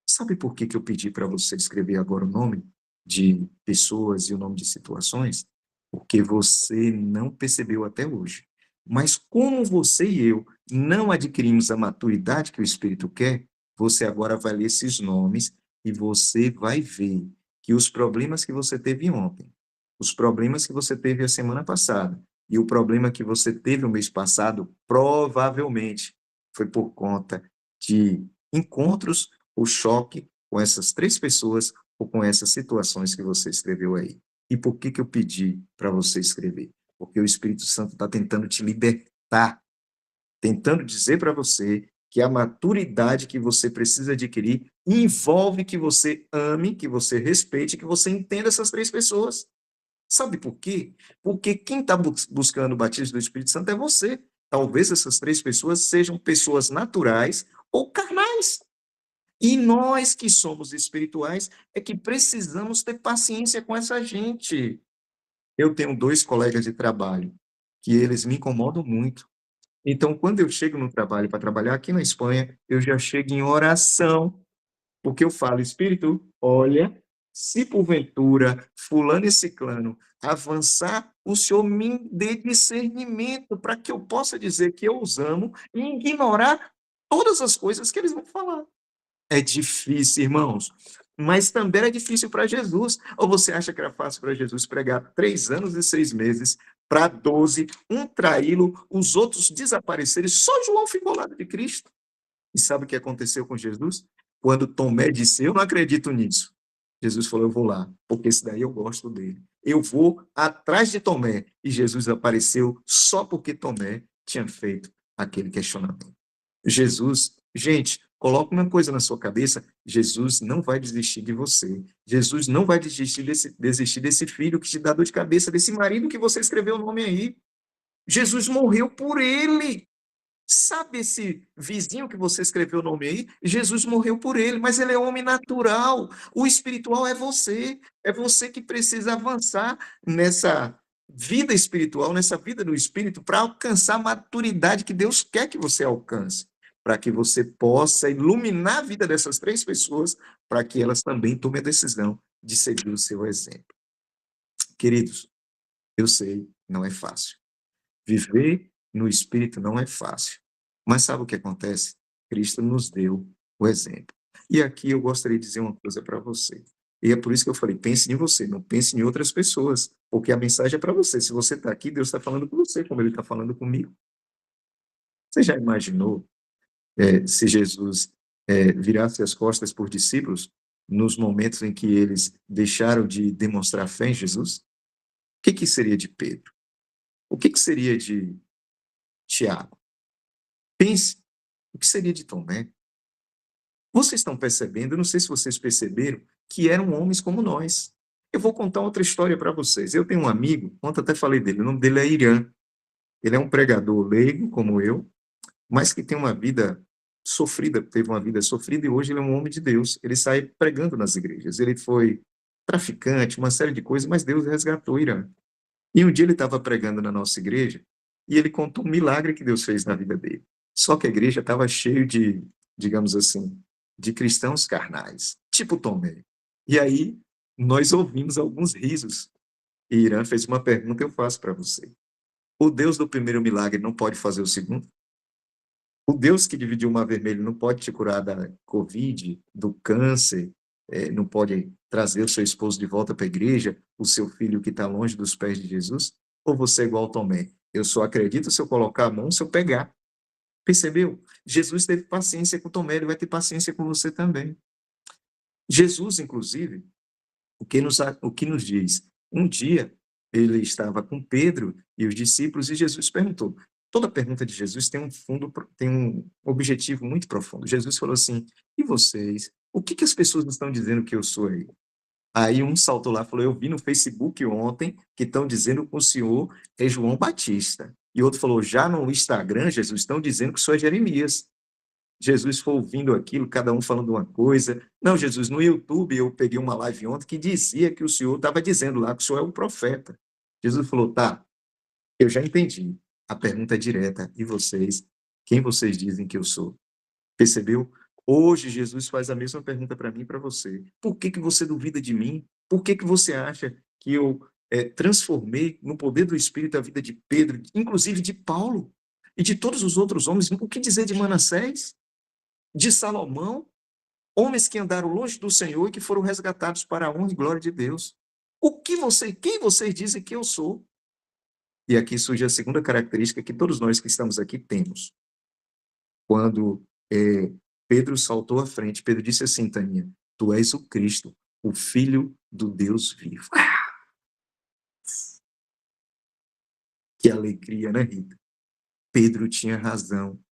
Sabe por que que eu pedi para você escrever agora o nome de pessoas e o nome de situações? Porque você não percebeu até hoje. Mas como você e eu não adquirimos a maturidade que o Espírito quer, você agora vai ler esses nomes e você vai ver que os problemas que você teve ontem, os problemas que você teve a semana passada e o problema que você teve o mês passado, provavelmente foi por conta de encontros o choque com essas 3 pessoas ou com essas situações que você escreveu aí. E por que que eu pedi para você escrever? Porque o Espírito Santo está tentando te libertar, tentando dizer para você que a maturidade que você precisa adquirir envolve que você ame, que você respeite, que você entenda essas 3 pessoas. Sabe por quê? Porque quem está buscando o batismo do Espírito Santo é você. Talvez essas 3 pessoas sejam pessoas naturais ou carnais. E nós que somos espirituais é que precisamos ter paciência com essa gente. Eu tenho 2 colegas de trabalho que eles me incomodam muito. Então, quando eu chego no trabalho para trabalhar aqui na Espanha, eu já chego em oração, porque eu falo, Espírito, olha, se porventura fulano e ciclano avançar, o Senhor me dê discernimento para que eu possa dizer que eu os amo e ignorar todas as coisas que eles vão falar. É difícil, irmãos, mas também era difícil para Jesus. Ou você acha que era fácil para Jesus pregar 3 anos e 6 meses para 12, um traí-lo, os outros desaparecerem, só João ficou ao lado de Cristo? E sabe o que aconteceu com Jesus? Quando Tomé disse, eu não acredito nisso. Jesus falou, eu vou lá, porque esse daí eu gosto dele. Eu vou atrás de Tomé. E Jesus apareceu só porque Tomé tinha feito aquele questionamento. Jesus, gente, coloca uma coisa na sua cabeça, Jesus não vai desistir de você. Jesus não vai desistir desse filho que te dá dor de cabeça, desse marido que você escreveu o nome aí. Jesus morreu por ele. Sabe esse vizinho que você escreveu o nome aí? Jesus morreu por ele, mas ele é homem natural. O espiritual é você. É você que precisa avançar vida espiritual, nessa vida do Espírito, para alcançar a maturidade que Deus quer que você alcance, para que você possa iluminar a vida dessas 3 pessoas, para que elas também tomem a decisão de seguir o seu exemplo. Queridos, eu sei, não é fácil. Viver no Espírito não é fácil. Mas sabe o que acontece? Cristo nos deu o exemplo. E aqui eu gostaria de dizer uma coisa para você. E é por isso que eu falei, pense em você, não pense em outras pessoas, porque a mensagem é para você. Se você está aqui, Deus está falando com você, como Ele está falando comigo. Você já imaginou se Jesus virasse as costas por discípulos nos momentos em que eles deixaram de demonstrar fé em Jesus? O que seria de Pedro? O que seria de Tiago? Pense, o que seria de Tomé? Vocês estão percebendo, eu não sei se vocês perceberam, que eram homens como nós. Eu vou contar outra história para vocês. Eu tenho um amigo, ontem até falei dele, o nome dele é Irã. Ele é um pregador leigo, como eu, mas que tem uma vida sofrida, teve uma vida sofrida e hoje ele é um homem de Deus. Ele sai pregando nas igrejas. Ele foi traficante, uma série de coisas, mas Deus resgatou Irã. E um dia ele estava pregando na nossa igreja e ele contou um milagre que Deus fez na vida dele. Só que a igreja estava cheia de, digamos assim, de cristãos carnais, tipo Tomé. E aí nós ouvimos alguns risos. E Irã fez uma pergunta, eu faço para você. O Deus do primeiro milagre não pode fazer o segundo? O Deus que dividiu o Mar Vermelho não pode te curar da Covid, do câncer, não pode trazer o seu esposo de volta para a igreja, o seu filho que está longe dos pés de Jesus? Ou você é igual Tomé? Eu só acredito se eu colocar a mão, se eu pegar. Percebeu? Jesus teve paciência com Tomé, ele vai ter paciência com você também. Jesus, inclusive, o que nos diz? Um dia, ele estava com Pedro e os discípulos e Jesus perguntou. Toda pergunta de Jesus tem um fundo, tem um objetivo muito profundo. Jesus falou assim, e vocês? O que as pessoas estão dizendo que eu sou aí? Aí um saltou lá e falou, eu vi no Facebook ontem que estão dizendo que o senhor é João Batista. E outro falou, já no Instagram, Jesus, estão dizendo que o senhor é Jeremias. Jesus foi ouvindo aquilo, cada um falando uma coisa. Não, Jesus, no YouTube eu peguei uma live ontem que dizia que o senhor estava dizendo lá que o senhor é um profeta. Jesus falou, tá, eu já entendi. A pergunta é direta. E vocês? Quem vocês dizem que eu sou? Percebeu? Hoje Jesus faz a mesma pergunta para mim e para você. Por que você duvida de mim? Por que você acha que eu transformei no poder do Espírito a vida de Pedro, inclusive de Paulo e de todos os outros homens? O que dizer de Manassés? De Salomão, homens que andaram longe do Senhor e que foram resgatados para a honra e glória de Deus. Quem vocês dizem que eu sou? E aqui surge a segunda característica que todos nós que estamos aqui temos. Quando Pedro saltou à frente, Pedro disse assim, Taninha, tu és o Cristo, o Filho do Deus vivo. Que alegria, né, Rita? Pedro tinha razão.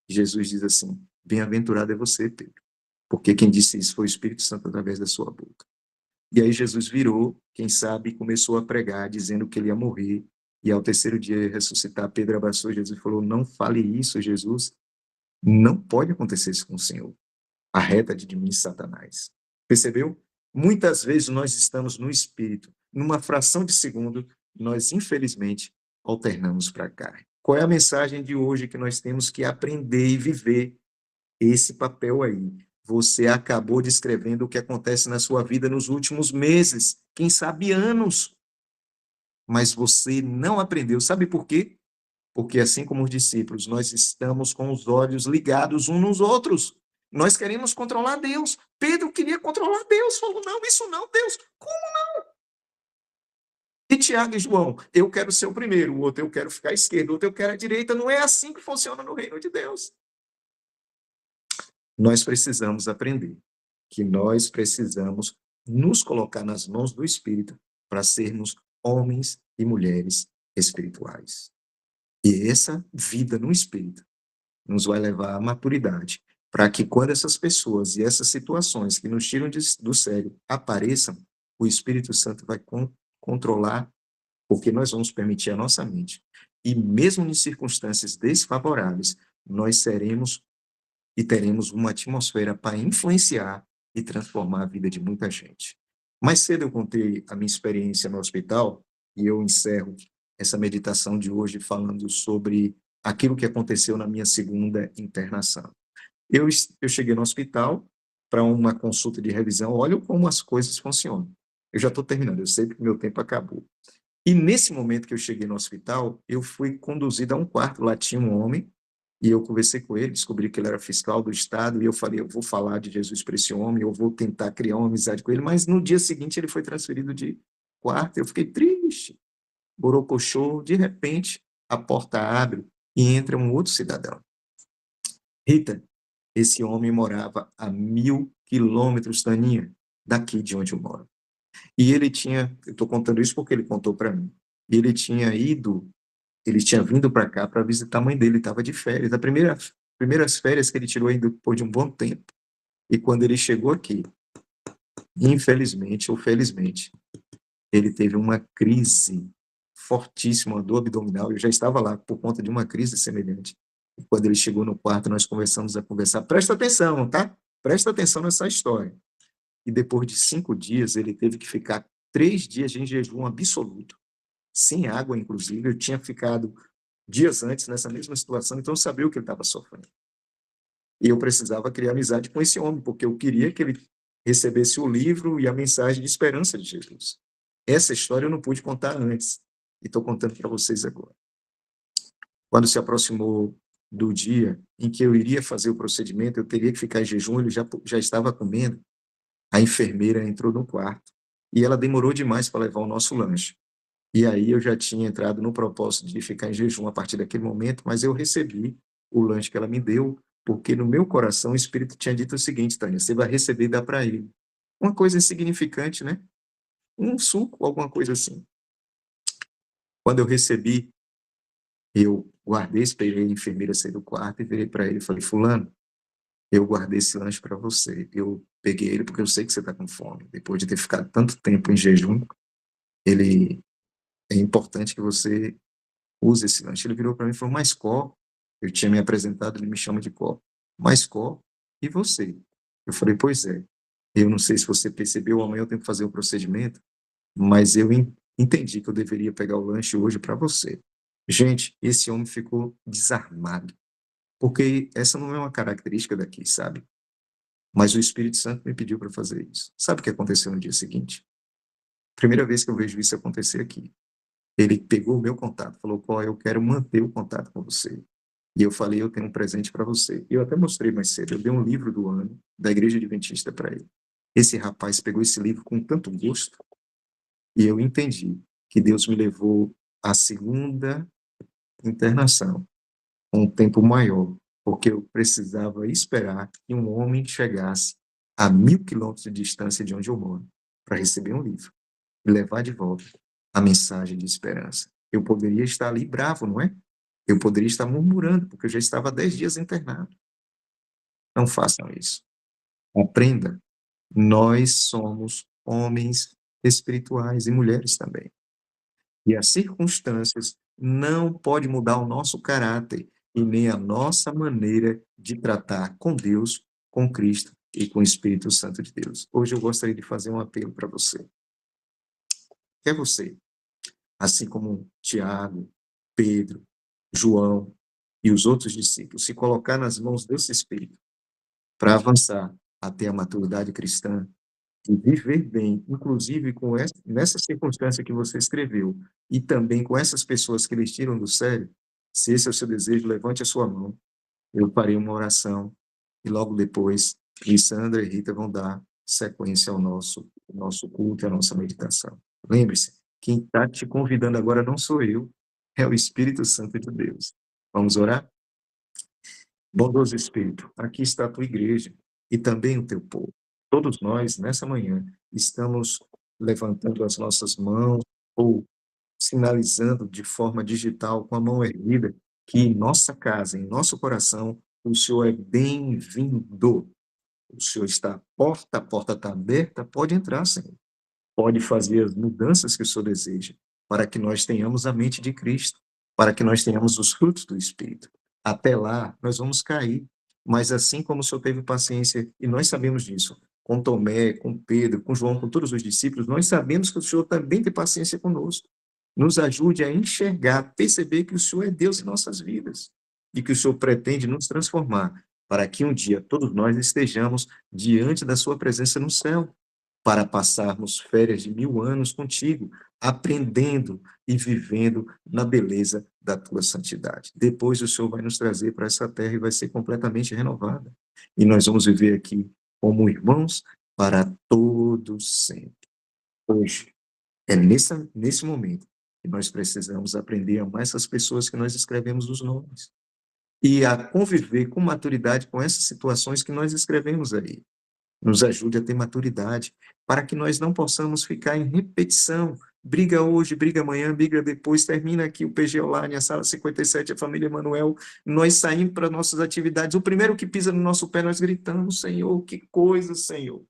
Jesus diz assim, bem-aventurado é você, Pedro, porque quem disse isso foi o Espírito Santo através da sua boca. E aí Jesus virou, quem sabe, começou a pregar, dizendo que ele ia morrer, e ao terceiro dia ia ressuscitar. Pedro abraçou Jesus e falou, não fale isso, Jesus, não pode acontecer isso com o Senhor. Arreta-te de mim, Satanás. Percebeu? Muitas vezes nós estamos no Espírito, numa fração de segundo, nós, infelizmente, alternamos para a carne. Qual é a mensagem de hoje que nós temos que aprender e viver? Esse papel aí. Você acabou descrevendo o que acontece na sua vida nos últimos meses, quem sabe anos. Mas você não aprendeu. Sabe por quê? Porque assim como os discípulos, nós estamos com os olhos ligados uns nos outros. Nós queremos controlar Deus. Pedro queria controlar Deus. Falou, não, isso não, Deus. Como não? E Tiago e João, eu quero ser o primeiro, o outro eu quero ficar à esquerda, o outro eu quero à direita. Não é assim que funciona no reino de Deus. Nós precisamos aprender que nós precisamos nos colocar nas mãos do Espírito para sermos homens e mulheres espirituais. E essa vida no Espírito nos vai levar à maturidade, para que quando essas pessoas e essas situações que nos tiram do sério apareçam, o Espírito Santo vai controlar, porque nós vamos permitir a nossa mente. E mesmo em circunstâncias desfavoráveis, nós seremos e teremos uma atmosfera para influenciar e transformar a vida de muita gente. Mais cedo eu contei a minha experiência no hospital, e eu encerro essa meditação de hoje falando sobre aquilo que aconteceu na minha segunda internação. Eu cheguei no hospital para uma consulta de revisão, olha como as coisas funcionam. Eu já estou terminando, eu sei que meu tempo acabou. E nesse momento que eu cheguei no hospital, eu fui conduzido a um quarto, lá tinha um homem, e eu conversei com ele, descobri que ele era fiscal do Estado, e eu falei, eu vou falar de Jesus para esse homem, eu vou tentar criar uma amizade com ele, mas no dia seguinte ele foi transferido de quarto, eu fiquei triste, borocochô, de repente a porta abre e entra um outro cidadão. Rita, esse homem morava a 1.000 quilômetros, Taninha, daqui de onde eu moro. E ele tinha, eu estou contando isso porque ele contou para mim, ele tinha vindo para cá para visitar a mãe dele, estava de férias, primeiras férias que ele tirou ainda depois de um bom tempo. E quando ele chegou aqui, infelizmente ou felizmente, ele teve uma crise fortíssima do abdominal. Eu já estava lá por conta de uma crise semelhante. E quando ele chegou no quarto, nós começamos a conversar. Presta atenção, tá? Presta atenção nessa história. E depois de 5 dias, ele teve que ficar 3 dias em jejum absoluto, sem água, inclusive. Eu tinha ficado dias antes nessa mesma situação, então eu sabia o que ele estava sofrendo. E eu precisava criar amizade com esse homem, porque eu queria que ele recebesse o livro e a mensagem de esperança de Jesus. Essa história eu não pude contar antes, e estou contando para vocês agora. Quando se aproximou do dia em que eu iria fazer o procedimento, eu teria que ficar em jejum, ele já estava comendo. A enfermeira entrou no quarto e ela demorou demais para levar o nosso lanche. E aí eu já tinha entrado no propósito de ficar em jejum a partir daquele momento, mas eu recebi o lanche que ela me deu, porque no meu coração o Espírito tinha dito o seguinte, Tânia, você vai receber e dá para ele. Uma coisa insignificante, né? Um suco, alguma coisa assim. Quando eu recebi, eu guardei, esperei a enfermeira sair do quarto e virei para ele e falei, fulano, eu guardei esse lanche para você. Eu peguei ele porque eu sei que você está com fome. Depois de ter ficado tanto tempo em jejum, é importante que você use esse lanche. Ele virou para mim e falou, mas qual? Eu tinha me apresentado, ele me chama de qual? Mas qual? E você? Eu falei, pois é. Eu não sei se você percebeu, amanhã eu tenho que fazer o procedimento, mas eu entendi que eu deveria pegar o lanche hoje para você. Gente, esse homem ficou desarmado, porque essa não é uma característica daqui, sabe? Mas o Espírito Santo me pediu para fazer isso. Sabe o que aconteceu no dia seguinte? Primeira vez que eu vejo isso acontecer aqui. Ele pegou o meu contato, falou, pô, eu quero manter o contato com você. E eu falei, eu tenho um presente para você. Eu até mostrei mais cedo, eu dei um livro do ano da Igreja Adventista para ele. Esse rapaz pegou esse livro com tanto gosto e eu entendi que Deus me levou à segunda internação, um tempo maior, porque eu precisava esperar que um homem chegasse a 1.000 quilômetros de distância de onde eu moro para receber um livro e levar de volta a mensagem de esperança. Eu poderia estar ali bravo, não é? Eu poderia estar murmurando, porque eu já estava há 10 dias internado. Não façam isso. Aprenda. Nós somos homens espirituais e mulheres também. E as circunstâncias não podem mudar o nosso caráter e nem a nossa maneira de tratar com Deus, com Cristo e com o Espírito Santo de Deus. Hoje eu gostaria de fazer um apelo para você. É você, assim como Tiago, Pedro, João e os outros discípulos, se colocar nas mãos desse Espírito para avançar até a maturidade cristã e viver bem, inclusive nessa circunstância que você escreveu, e também com essas pessoas que eles tiram do sério, se esse é o seu desejo, levante a sua mão, eu farei uma oração, e logo depois, Sandra e Rita vão dar sequência ao nosso culto e à nossa meditação. Lembre-se, quem está te convidando agora não sou eu, é o Espírito Santo de Deus. Vamos orar? Bondoso Espírito, aqui está a tua igreja e também o teu povo. Todos nós, nessa manhã, estamos levantando as nossas mãos ou sinalizando de forma digital com a mão erguida que em nossa casa, em nosso coração, o Senhor é bem-vindo. O Senhor está à porta está aberta, pode entrar, Senhor. Pode fazer as mudanças que o Senhor deseja, para que nós tenhamos a mente de Cristo, para que nós tenhamos os frutos do Espírito. Até lá, nós vamos cair, mas assim como o Senhor teve paciência, e nós sabemos disso, com Tomé, com Pedro, com João, com todos os discípulos, nós sabemos que o Senhor também tem paciência conosco. nos ajude a enxergar, perceber que o Senhor é Deus em nossas vidas e que o Senhor pretende nos transformar para que um dia todos nós estejamos diante da sua presença no céu, para passarmos férias de 1000 anos contigo, aprendendo e vivendo na beleza da tua santidade. Depois o Senhor vai nos trazer para essa terra e vai ser completamente renovada. E nós vamos viver aqui como irmãos para todos sempre. Hoje, é nesse momento que nós precisamos aprender a amar essas pessoas que nós escrevemos os nomes e a conviver com maturidade com essas situações que nós escrevemos aí. Nos ajude a ter maturidade para que nós não possamos ficar em repetição. Briga hoje, briga amanhã, briga depois, termina aqui o PG Online, a sala 57, a família Emanuel, nós saímos para nossas atividades. O primeiro que pisa no nosso pé, nós gritamos: Senhor, que coisa, Senhor.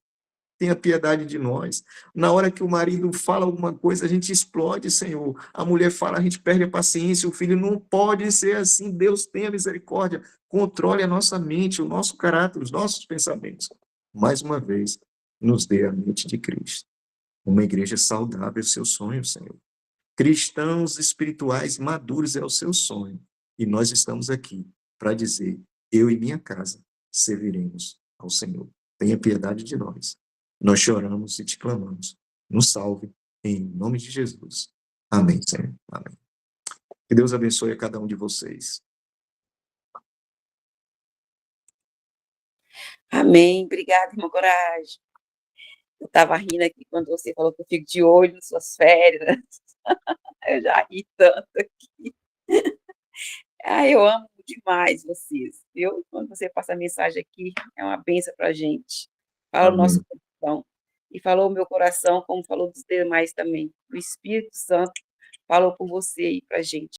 Tenha piedade de nós. Na hora que o marido fala alguma coisa, a gente explode, Senhor. A mulher fala, a gente perde a paciência. O filho não pode ser assim. Deus tenha misericórdia. Controle a nossa mente, o nosso caráter, os nossos pensamentos. Mais uma vez, nos dê a mente de Cristo. Uma igreja saudável é o seu sonho, Senhor. Cristãos espirituais maduros é o seu sonho. E nós estamos aqui para dizer: eu e minha casa serviremos ao Senhor. Tenha piedade de nós. Nós choramos e te clamamos. Nos salve, em nome de Jesus. Amém, Senhor. Amém. Que Deus abençoe a cada um de vocês. Amém. Obrigada, irmã Coragem. Eu estava rindo aqui quando você falou que eu fico de olho nas suas férias. Eu já ri tanto aqui. Eu amo demais vocês, viu? Quando você passa a mensagem aqui, é uma bênção para a gente. Fala o nosso coração. E falou o meu coração, como falou dos demais também. O Espírito Santo falou por você aí para a gente.